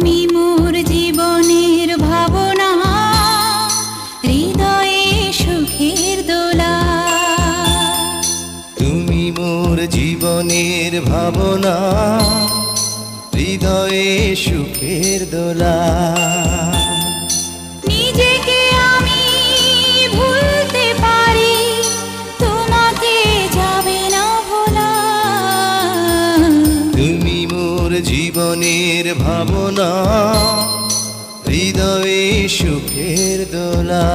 তুমি মোর জীবনের ভাবনা, হৃদয়ে সুখের দোলা। তুমি মোর জীবনের ভাবনা, হৃদয়ে সুখের দোলা। নিজেকে আমি ভুলতে পারি, তোমাকে যাবে না ভোলা। তুমি মোর জীবনের ভাবনা, হৃদয়ে সুখের দোলা।